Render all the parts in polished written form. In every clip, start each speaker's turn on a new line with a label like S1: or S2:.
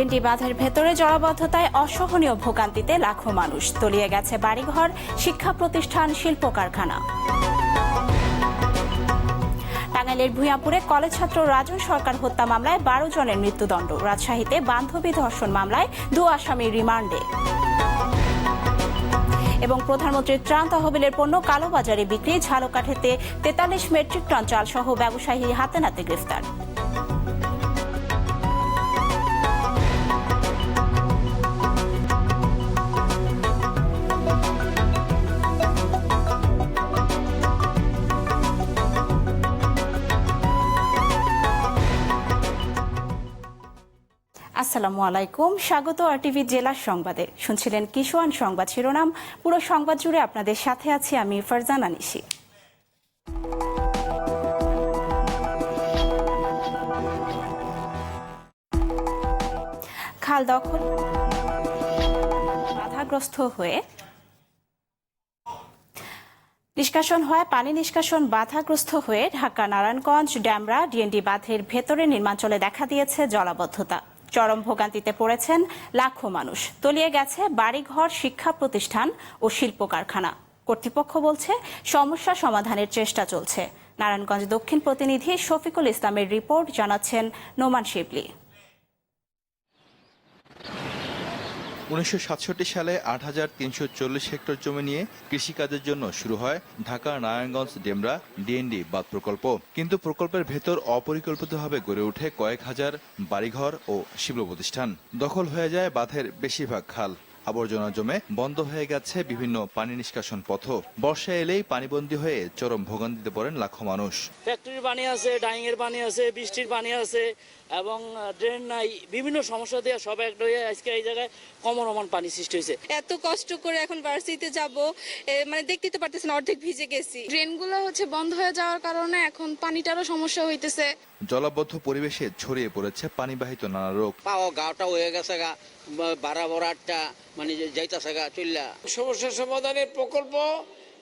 S1: DND বাঁধের ভেতরে জলাবদ্ধতায় অসহনীয় ভোগান্তিতে লাখো মানুষ, তলিয়ে গেছে বাড়িঘর, শিক্ষা প্রতিষ্ঠান, শিল্প কারখানা। টাঙ্গাইলের ভূঁইয়াপুরে কলেজ ছাত্র রাজন সরকার হত্যা মামলায় 12 জনের মৃত্যুদণ্ড। রাজশাহীতে বান্ধবী ধর্ষণ মামলায় 2 আসামি রিমান্ডে। এবং প্রধানমন্ত্রীর ত্রাণ তহবিলের পণ্য কালোবাজারে বিক্রি, ঝালকাঠিতে 43 মেট্রিক টন চাল সহ ব্যবসায়ী হাতে নাতে গ্রেফতার। আসসালামু আলাইকুম, স্বাগত আরটিভি জেলা সংবাদে। শুনছিলেন কিশোয়ান সংবাদ শিরোনাম। পুরো সংবাদ জুড়ে আপনাদের সাথে আছি আমি ফারজানা নিশি। খাল দখল বাধাগ্রস্ত হয়ে পানি নিষ্কাশন বাধাগ্রস্ত হয়ে ঢাকা নারায়ণগঞ্জ ড্যামরা ডিএনডি বাঁধের ভেতরে নির্মাঞ্চলে দেখা দিয়েছে জলাবদ্ধতা। চরম ভোগান্তিতে পড়েছেন লাখো মানুষ, তলিয়ে গেছে বাড়িঘর, শিক্ষা প্রতিষ্ঠান ও শিল্প কারখানা। কর্তৃপক্ষ বলছে সমস্যা সমাধানের চেষ্টা চলছে। নারায়ণগঞ্জ দক্ষিণ প্রতিনিধি শফিকুল ইসলামের রিপোর্ট, জানাচ্ছেন নোমান শিবলি।
S2: 1967 সালে 8,340 হেক্টর জমি নিয়ে কৃষিকাজের জন্য শুরু হয় ঢাকা নারায়ণগঞ্জ ডেমরা ডিএনডি বাঁধ প্রকল্প। কিন্তু প্রকল্পের ভেতর অপরিকল্পিতভাবে গড়ে ওঠে কয়েক হাজার বাড়িঘর ও শিল্প প্রতিষ্ঠান। দখল হয়ে যায় বাঁধের বেশিরভাগ খাল, আবর্জনা জমে বন্ধ হয়ে গেছে বিভিন্ন পানি নিষ্কাশন পথ। বর্ষা এলেই পানিবন্দী হয়ে চরম ভোগান্তিতে পড়েন লাখো মানুষ।
S3: ফ্যাক্টরির পানি আছে, ডাইং এর পানি আছে, বৃষ্টির পানি আছে এবং ড্রেন নাই, বিভিন্ন সমস্যা দিয়ে সব একটা হয়ে আজকে এই জায়গায় কমন পানি সৃষ্টি হয়েছে।
S4: এত কষ্ট করে এখন ভার্সিটিতে যাব, মানে দেখতে তো পারতেছেন অর্ধেক ভিজে গেছি।
S5: ড্রেনগুলো বন্ধ হয়ে যাওয়ার কারণে এখন পানিটারও সমস্যা হইতেছে।
S2: জলাবদ্ধ পরিবেশে ছড়িয়ে পড়েছে পানিবাহিত নানা রোগ।
S6: পাওয়া গাটা হয়ে গেছে গা, বারাবরাটা মানে যাইতাছে গা চললা।
S7: সমস্যা সমাধানের প্রকল্প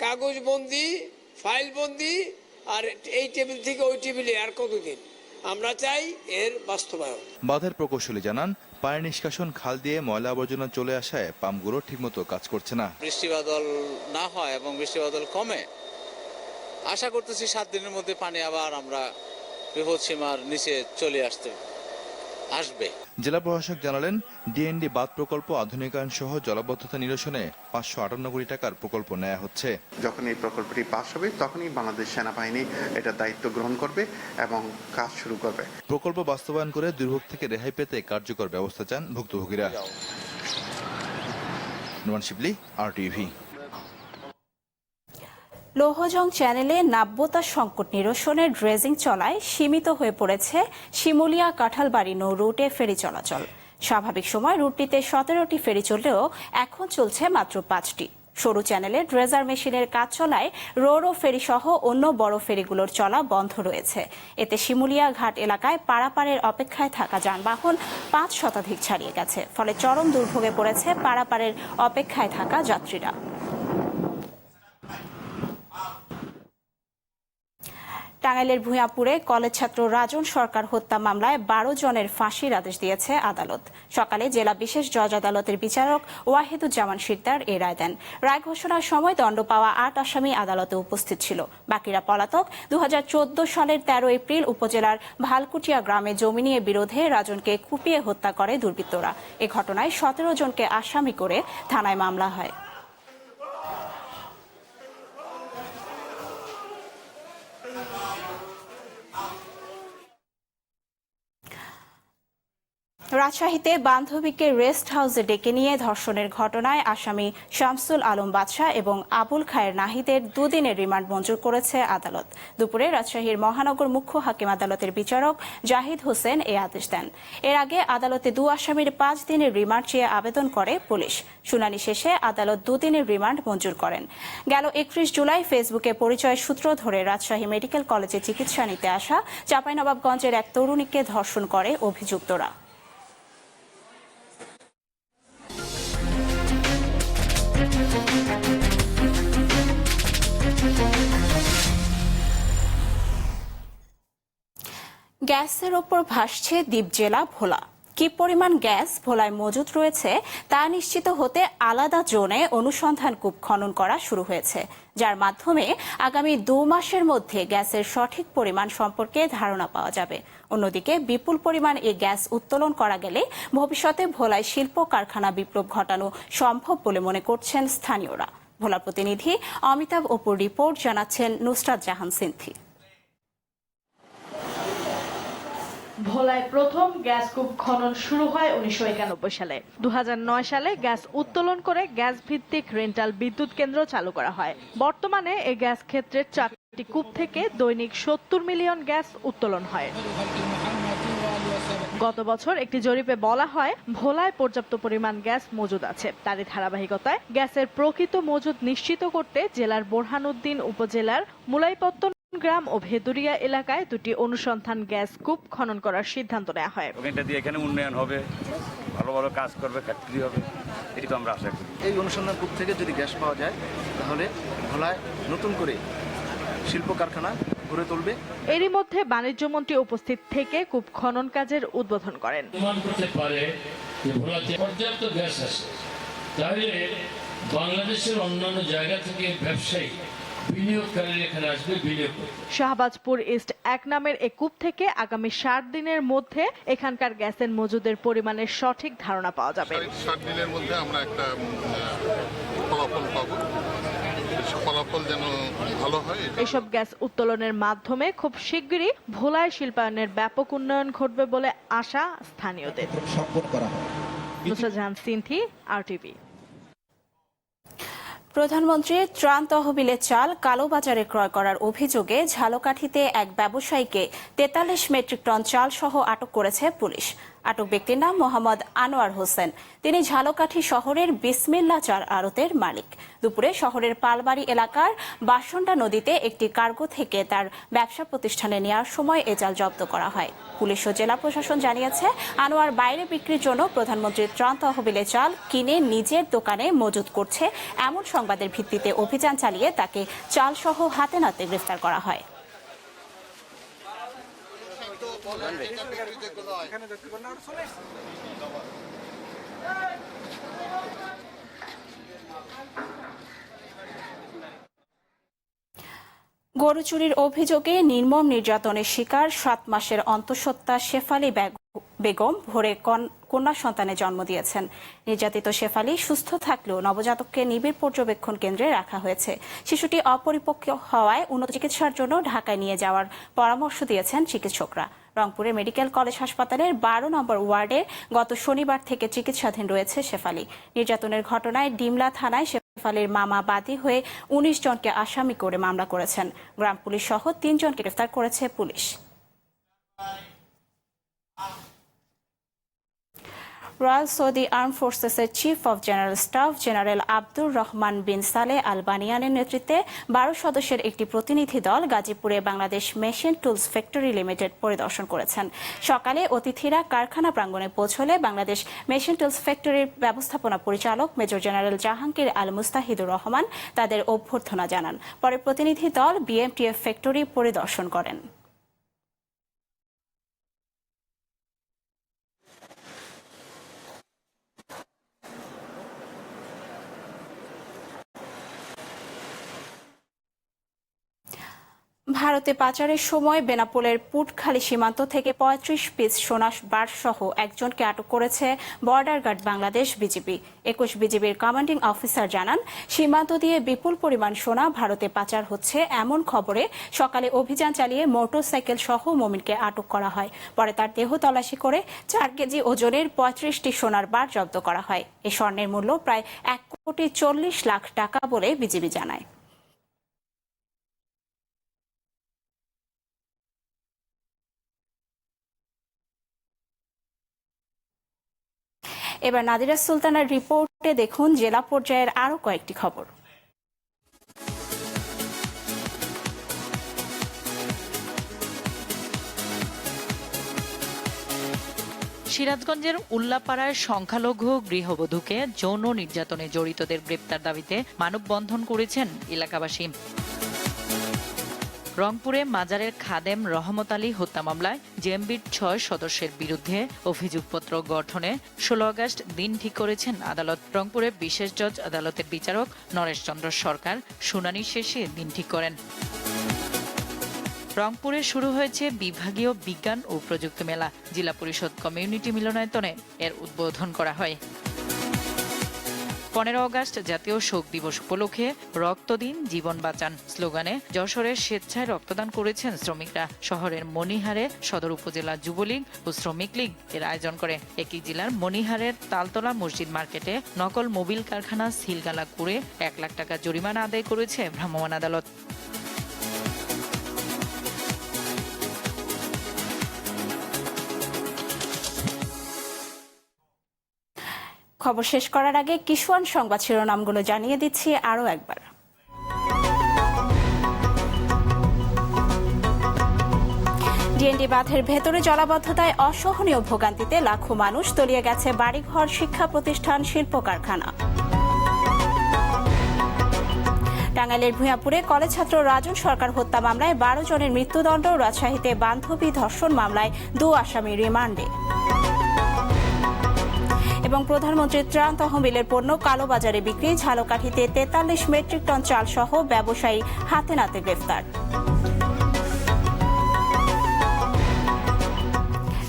S7: কাগজ বন্দি, ফাইল বন্দি, আর এই টেবিল থেকে ওই টেবিলে আর কতদিন? আমরা চাই এর বাস্তবায়ন।
S2: বাঁধের প্রকৌশলী জানান, পানি নিষ্কাশন খাল দিয়ে ময়লা আবর্জনা চলে আসায় পাম্পগুলো ঠিকমতো কাজ করছে না।
S8: বৃষ্টি বাদল না হয় এবং বৃষ্টি বাদল কমে, আশা করতেছি 7 দিনের মধ্যে পানি আবার আমরা বিপদসীমার নিচে চলে আসবে।
S2: জেলা প্রশাসক জানালেন, ডিএনডি বাঁধ প্রকল্প আধুনিকায়ন সহ জলাবদ্ধতা নিরসনে 558 কোটি টাকার প্রকল্প নেওয়া হচ্ছে।
S9: যখন এই প্রকল্পটি পাস হবে তখনই বাংলাদেশ সেনাবাহিনী এটা দায়িত্ব গ্রহণ করবে এবং কাজ শুরু করবে।
S2: প্রকল্প বাস্তবায়ন করে দুর্ভোগ থেকে রেহাই পেতে কার্যকর ব্যবস্থা চান ভুক্তভোগীরা। নোমান শিবলি, আরটিভি।
S1: লৌহজং চ্যানেলে নাব্যতা সংকট নিরসনের ড্রেজিং চলায় সীমিত হয়ে পড়েছে শিমুলিয়া কাঁঠালবাড়ি নৌ রুটে ফেরি চলাচল। স্বাভাবিক সময় রুটটিতে 17টি ফেরি চললেও এখন চলছে মাত্র 5টি। সরু চ্যানেলে ড্রেজার মেশিনের কাজ চলায় রোরো ফেরি সহ অন্য বড় ফেরিগুলোর চলা বন্ধ রয়েছে। এতে শিমুলিয়া ঘাট এলাকায় পারাপারের অপেক্ষায় থাকা যানবাহন 5 শতাধিক ছাড়িয়ে গেছে। ফলে চরম দুর্ভোগে পড়েছে পারাপারের অপেক্ষায় থাকা যাত্রীরা। টাঙ্গাইলের ভূঁইয়াপুরে কলেজ ছাত্র রাজন সরকার হত্যা মামলায় 12 জনের ফাঁসির আদেশ দিয়েছে আদালত। সকালে জেলা বিশেষ জজ আদালতের বিচারক ওয়াহিদুজ্জামান শিকদার এ রায় দেন। রায় ঘোষণার সময় দণ্ড পাওয়া 8 আসামি আদালতে উপস্থিত ছিল। বাকিরা পলাতক। 2014 সালের 13 এপ্রিল উপজেলার ভালকুটিয়া গ্রামে জমি নিয়ে বিরোধে রাজনকে কুপিয়ে হত্যা করে দুর্বৃত্তরা। এ ঘটনায় 17 জনকে আসামি করে থানায় মামলা হয়। রাজশাহীতে বান্ধবীকে রেস্ট হাউসে ডেকে নিয়ে ধর্ষণের ঘটনায় আসামি শামসুল আলম বাদশা এবং আবুল খায়ের নাহিদের 2 দিনের রিমান্ড মঞ্জুর করেছে আদালত। দুপুরে রাজশাহীর মহানগর মুখ্য হাকিম আদালতের বিচারক জাহিদ হোসেন এ আদেশ দেন। এর আগে আদালতে 2 আসামির 5 দিনের রিমান্ড চেয়ে আবেদন করে পুলিশ। শুনানি শেষে আদালত 2 দিনের রিমান্ড মঞ্জুর করেন। গেল 31 জুলাই ফেসবুকে পরিচয় সূত্র ধরে রাজশাহী মেডিকেল কলেজে চিকিৎসা নিতে আসা চাঁপাইনবাবগঞ্জের এক তরুণীকে ধর্ষণ করে অভিযুক্তরা। গ্যাসের ওপর ভাসছে দ্বীপ জেলা ভোলা। কি পরিমাণ গ্যাস ভোলায় মজুদ রয়েছে তা নিশ্চিত হতে আলাদা জোনে অনুসন্ধান কূপ খনন করা শুরু হয়েছে, যার মাধ্যমে আগামী 2 মাসের মধ্যে গ্যাসের সঠিক পরিমাণ সম্পর্কে ধারণা পাওয়া যাবে। অন্যদিকে বিপুল পরিমাণ এই গ্যাস উত্তোলন করা গেলে ভবিষ্যতে ভোলায় শিল্প কারখানা বিপ্লব ঘটানো সম্ভব বলে মনে করছেন স্থানীয়রা। ভোলা প্রতিনিধি অমিতাভ অপুর রিপোর্ট, জানাচ্ছেন নুসরাত জাহান সিনথি।
S10: ভোলায় প্রথম গ্যাস কূপ খনন শুরু হয় 1991 সালে। 2009 সালে গ্যাস উত্তোলন করে গ্যাস ভিত্তিক রেন্টাল বিদ্যুৎ কেন্দ্র চালু করা হয়। বর্তমানে এই গ্যাস ক্ষেত্রের 4টি কূপ থেকে দৈনিক 70 মিলিয়ন গ্যাস উত্তোলন হয়। গত বছর একটি জরিপে বলা হয় ভোলায় পর্যাপ্ত পরিমাণ গ্যাস মজুদ আছে। তারই ধারাবাহিকতায় গ্যাসের প্রকৃত মজুদ নিশ্চিত করতে জেলার বোরহানউদ্দিন উপজেলার মুলাইপত্তন গ্রাম ও ভেদুরিয়া এলাকায় 2টি অনুসন্ধান গ্যাস কূপ খনন করার সিদ্ধান্ত নেওয়া হয়।
S11: এটা দিয়ে এখানে উন্নয়ন হবে, ভালো ভালো কাজ করবে, ফ্যাক্টরি হবে, এই তো আমরা আশা করি।
S12: এই অনুসন্ধান কূপ থেকে যদি গ্যাস পাওয়া যায় তাহলে ভোলায় নতুন করে শিল্প কারখানা গড়ে তুলবে।
S10: এরই মধ্যে বাণিজ্য মন্ত্রী উপস্থিত থেকে কূপ খনন কাজের উদ্বোধন করেন।
S13: প্রমাণ করতে পারে যে ভোলাতে পর্যাপ্ত গ্যাস আছে, তাহলে বাংলাদেশের অন্যান্য জায়গা থেকে ব্যবসায়ী
S10: শাহবাজপুর ইস্ট 1 নামের এই কূপ থেকে আগামী 60 দিনের মধ্যে এখানকার গ্যাসের মজুদের পরিমাণের সঠিক ধারণা পাওয়া যাবে।
S14: 60 দিনের মধ্যে আমরা একটা ফলাফল পাবো, ফলাফল যেন ভালো হয়।
S10: এসব গ্যাস উত্তোলনের মাধ্যমে খুব শিগগিরই ভোলায় শিল্পায়নের ব্যাপক উন্নয়ন ঘটবে বলে আশা স্থানীয়দের। নুসরাত জাহান সিনথি, RTV।
S1: প্রধানমন্ত্রীর ত্রাণ তহবিলে চাল কালোবাজারে ক্রয় করার অভিযোগে ঝালকাঠিতে এক ব্যবসায়ীকে 43 মেট্রিক টন চাল সহ আটক করেছে পুলিশ। আটক ব্যক্তির নাম মোহাম্মদ আনোয়ার হোসেন। তিনি ঝালকাঠি শহরের বিসমিল্লা চাল আড়তের মালিক। দুপুরে শহরের পালবাড়ি এলাকার বাসন্ডা নদীতে একটি কার্গো থেকে তার ব্যবসা প্রতিষ্ঠানে নেওয়ার সময় এ চাল জব্দ করা হয়। পুলিশ ও জেলা প্রশাসন জানিয়েছে, আনোয়ার বাইরে বিক্রির জন্য প্রধানমন্ত্রীর ত্রাণ তহবিলে চাল কিনে নিজের দোকানে মজুত করছে এমন সংবাদের ভিত্তিতে অভিযান চালিয়ে তাকে চাল সহ হাতে নাতে গ্রেফতার করা হয়। গরু চুরির অভিযোগে নির্মম নির্যাতনের শিকার 7 মাসের অন্তঃসত্ত্বা শেফালী বেগম ভোরে কন্যা সন্তানের জন্ম দিয়েছেন। নির্যাতিত শেফালী সুস্থ থাকলেও নবজাতককে নিবিড় পর্যবেক্ষণ কেন্দ্রে রাখা হয়েছে। শিশুটি অপরিপক্ক হওয়ায় উন্নত চিকিৎসার জন্য ঢাকায় নিয়ে যাওয়ার পরামর্শ দিয়েছেন চিকিৎসকরা। রংপুরে মেডিকেল কলেজ হাসপাতালের 12 নম্বর ওয়ার্ডে গত শনিবার থেকে চিকিৎসাধীন রয়েছে শেফালী। নির্যাতনের ঘটনায় ডিমলা থানায় শেফালীর মামা বাদী হয়ে 19 জনকে আসামি করে মামলা করেছেন। গ্রাম পুলিশ সহ 3 জনকে গ্রেফতার করেছে পুলিশ। রয়্যাল সৌদি আর্ম ফোর্সেসের chief of general staff general Abdur Rahman bin Saleh Al বানিয়ানের নেতৃত্বে 12 সদস্যের একটি প্রতিনিধি দল গাজীপুরে Bangladesh machine tools factory limited পরিদর্শন করেছেন। সকালে অতিথিরা কারখানা প্রাঙ্গণে পৌঁছলে বাংলাদেশ মেশিন টুলস ফ্যাক্টরির ব্যবস্থাপনা পরিচালক মেজর জেনারেল জাহাঙ্গীর আল মুস্তাহিদুর রহমান তাদের অভ্যর্থনা জানান। পরে প্রতিনিধি দল BMTF ফ্যাক্টরি পরিদর্শন করেন। ভারতে পাচারের সময় বেনাপোলের পুটখালি সীমান্ত থেকে 35 পিস সোনা বার সহ একজনকে আটক করেছে বর্ডার গার্ড বাংলাদেশ বিজিবি। 21 বিজিবির কমান্ডিং অফিসার জানান, সীমান্ত দিয়ে বিপুল পরিমাণ সোনা ভারতে পাচার হচ্ছে এমন খবরে সকালে অভিযান চালিয়ে মোটরসাইকেল সহ মোমিনকে আটক করা হয়। পরে তার দেহ তল্লাশি করে 4 কেজি ওজনের 35টি সোনার বার জব্দ করা হয়। এই স্বর্ণের মূল্য প্রায় 1,40,00,000 টাকা বলে বিজিবি জানায়। এবার নাদিরা সুলতানার রিপোর্টে দেখুন জেলা পর্যায়ের আরো কয়েকটি খবর।
S15: সিরাজগঞ্জের উল্লাপাড়ায় সংখ্যালঘু গৃহবধূকে যৌন নির্যাতনে জড়িতদের গ্রেপ্তার দাবিতে মানববন্ধন করেছেন এলাকাবাসী। রংপুরে মাজারের খাদেম রহমত আলী হত্যা মামলায় জেএমবির 6 সদস্যের বিরুদ্ধে অভিযোগপত্র গঠনে 16 আগস্ট দিন ঠিক করেছেন আদালত। রংপুরে বিশেষ জজ আদালতের বিচারক নরেশ চন্দ্র সরকার শুনানি শেষে দিন ঠিক করেন। রংপুরে শুরু হয়েছে বিভাগীয় বিজ্ঞান ও প্রযুক্তি মেলা। জেলা পরিষদ কমিউনিটি মিলনায়তনে এর উদ্বোধন করা হয়। 15 আগস্ট জাতীয় শোক দিবস উপলক্ষে রক্ত দিন জীবন বাঁচান স্লোগানে যশোরে স্বেচ্ছায় রক্তদান করেছেন শ্রমিকরা। শহরের মনিহারে সদর উপজেলা যুবলীগ ও শ্রমিক লীগ এর আয়োজন করে। একই জেলার মনিহারের তালতলা মসজিদ মার্কেটে নকল মোবিল কারখানা সিলগালা করে 1 লাখ টাকা জরিমানা আদায় করেছে ভ্রাম্যমাণ আদালত।
S1: খবর শেষ করার আগে কিশোয়ান সংবাদ শিরোনামগুলো জানিয়ে দিচ্ছি আরও একবার। ডিএনডি বাঁধের ভেতরে জলাবদ্ধতায় অসহনীয় ভোগান্তিতে লাখো মানুষ, তলিয়ে গেছে বাড়িঘর, শিক্ষা প্রতিষ্ঠান, শিল্প কারখানা। টাঙ্গাইলের ভূঁইয়াপুরে কলেজ ছাত্র রাজন সরকার হত্যা মামলায় 12 জনের মৃত্যুদণ্ড। রাজশাহীতে বান্ধবী ধর্ষণ মামলায় 2 আসামি রিমান্ডে। এবং প্রধানমন্ত্রীর ত্রাণ তহবিলের পণ্য কালোবাজারে বিক্রি, ঝালকাঠিতে 43 মেট্রিক টন চাল সহ ব্যবসায়ী হাতে নাতে গ্রেফতার।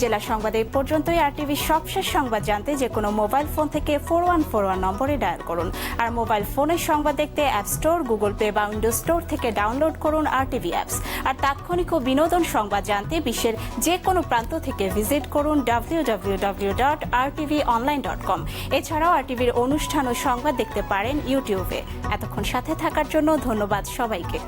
S1: জেলা সংবাদ এই পর্যন্তই। RTV সবশেষ সংবাদ জানতে যে কোনো মোবাইল ফোন থেকে 4141 নম্বরে ডায়াল করুন। আর মোবাইল ফোনের সংবাদ দেখতে অ্যাপ স্টোর, গুগল প্লে বা উইন্ডোজ স্টোর থেকে ডাউনলোড করুন RTV অ্যাপস। আর তাৎক্ষণিক ও বিনোদন সংবাদ জানতে বিশ্বের যে কোনো প্রান্ত থেকে ভিজিট করুন www.rtvonline.com। এছাড়াও RTVর অনুষ্ঠান ও সংবাদ দেখতে পারেন ইউটিউবে। এতক্ষণ সাথে থাকার জন্য ধন্যবাদ সবাইকে।